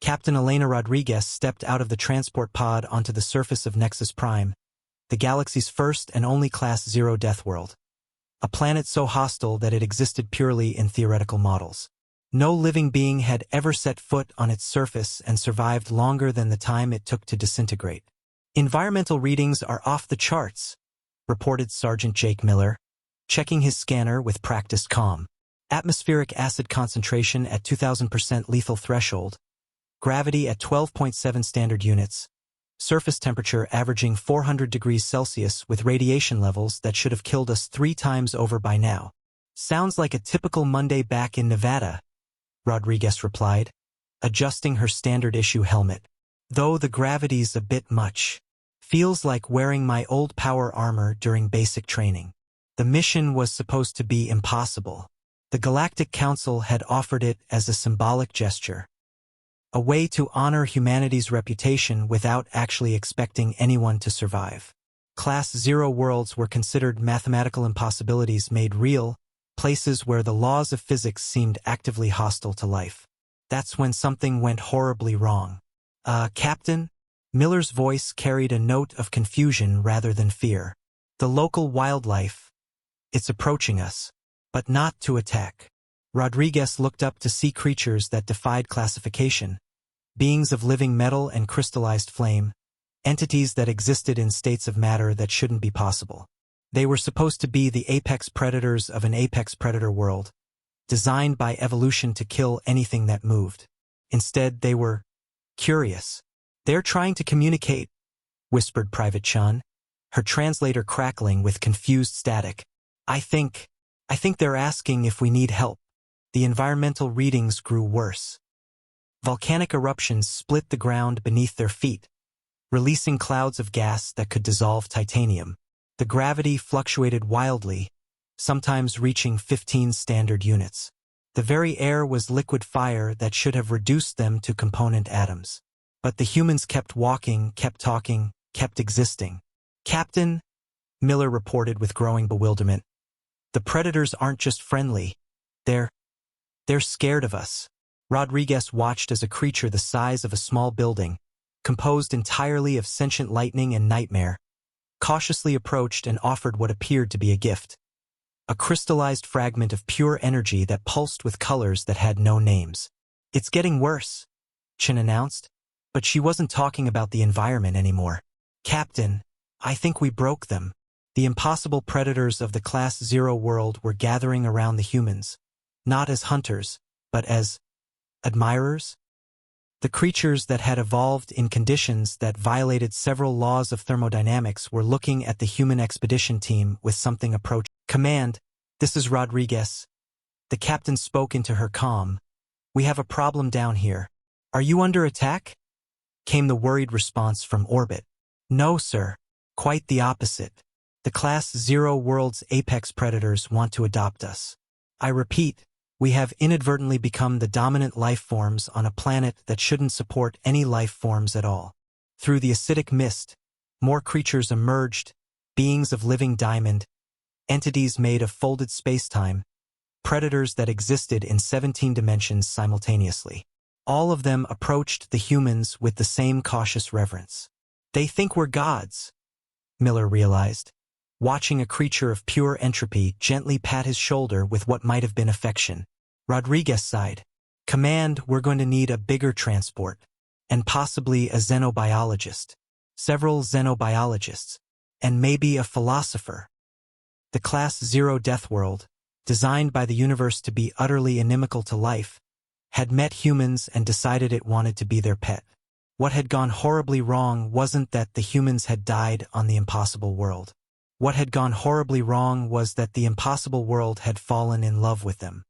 Captain Elena Rodriguez stepped out of the transport pod onto the surface of Nexus Prime, the galaxy's first and only Class 0 Deathworld. A planet so hostile that it existed purely in theoretical models. No living being had ever set foot on its surface and survived longer than the time it took to disintegrate. Environmental readings are off the charts, reported Sergeant Jake Miller, checking his scanner with practiced calm. Atmospheric acid concentration at 2000% lethal threshold, gravity at 12.7 standard units, surface temperature averaging 400 degrees Celsius with radiation levels that should have killed us 3 times over by now. Sounds like a typical Monday back in Nevada, Rodriguez replied, adjusting her standard-issue helmet. Though the gravity's a bit much. Feels like wearing my old power armor during basic training. The mission was supposed to be impossible. The Galactic Council had offered it as a symbolic gesture. A way to honor humanity's reputation without actually expecting anyone to survive. Class 0 worlds were considered mathematical impossibilities made real, places where the laws of physics seemed actively hostile to life. That's when something went horribly wrong. Captain? Miller's voice carried a note of confusion rather than fear. The local wildlife. It's approaching us. But not to attack. Rodriguez looked up to see creatures that defied classification. Beings of living metal and crystallized flame. Entities that existed in states of matter that shouldn't be possible. They were supposed to be the apex predators of an apex predator world, designed by evolution to kill anything that moved. Instead, they were curious. They're trying to communicate, whispered Private Chun, her translator crackling with confused static. I think they're asking if we need help. The environmental readings grew worse. Volcanic eruptions split the ground beneath their feet, releasing clouds of gas that could dissolve titanium. The gravity fluctuated wildly, sometimes reaching 15 standard units. The very air was liquid fire that should have reduced them to component atoms. But the humans kept walking, kept talking, kept existing. Captain, Miller reported with growing bewilderment. The predators aren't just friendly. They're scared of us. Rodriguez watched as a creature the size of a small building, composed entirely of sentient lightning and nightmare, cautiously approached and offered what appeared to be a gift. A crystallized fragment of pure energy that pulsed with colors that had no names. It's getting worse, Chin announced, but she wasn't talking about the environment anymore. Captain, I think we broke them. The impossible predators of the Class 0 world were gathering around the humans, not as hunters, but as admirers. The creatures that had evolved in conditions that violated several laws of thermodynamics were looking at the human expedition team with something approaching. Command, this is Rodriguez. The captain spoke into her calm. We have a problem down here. Are you under attack? Came the worried response from orbit. No, sir. Quite the opposite. The Class 0 world's apex predators want to adopt us. I repeat, we have inadvertently become the dominant life forms on a planet that shouldn't support any life forms at all. Through the acidic mist, more creatures emerged, beings of living diamond, entities made of folded spacetime, predators that existed in 17 dimensions simultaneously. All of them approached the humans with the same cautious reverence. They think we're gods, Miller realized, watching a creature of pure entropy gently pat his shoulder with what might have been affection. Rodriguez sighed. Command, we're going to need a bigger transport, and possibly a xenobiologist, several xenobiologists, and maybe a philosopher. The Class 0 Deathworld, designed by the universe to be utterly inimical to life, had met humans and decided it wanted to be their pet. What had gone horribly wrong wasn't that the humans had died on the impossible world. What had gone horribly wrong was that the impossible world had fallen in love with them.